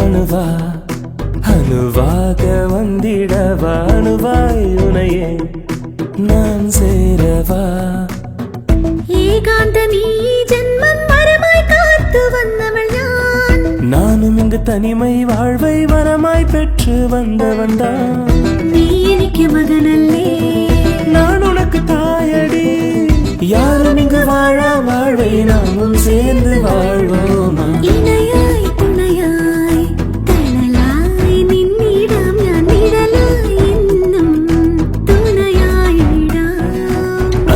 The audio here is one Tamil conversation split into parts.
அணுவா அணுவாக வந்திடவா அணுவாய் உனையே நான் சேரவா ஏகாந்தமீ ஜென்மம் மரமாய் காத்து வந்தவள் நானும் இங்கு தனிமை வாழ்வை வரமாய் பெற்று வந்தவன்தான் நீ எனக்கு மகனல்லே நான் உனக்கு தாயடி யாரும் இங்கு வாழா வாழ்வை நாமும் சேர்ந்து வாழ்வோமா இணையாய் துணையாய் தணலாய் நின்னிடம் நான் நிழலாய் இன்னும் துணையாய்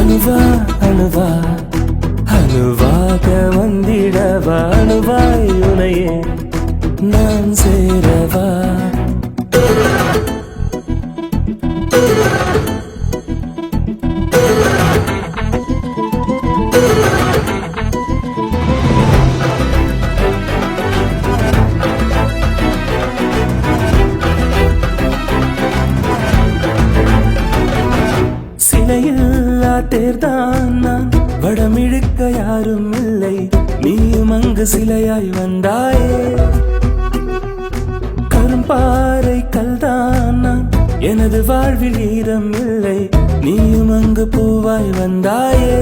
அணுவா அணுவா அணுவாக வந்திடவா அணுவாய் உனையே நான் சேரவா சிலையில்லா தேர்தான் நான் வடமிழுக்க யாரும் இல்லை நீயும் அங்கு சிலையாய் வந்தாயே கரும்பாறை கல்தான் நான் எனது வாழ்வில் ஈரம் இல்லை நீயும் அங்கு பூவாய் வந்தாயே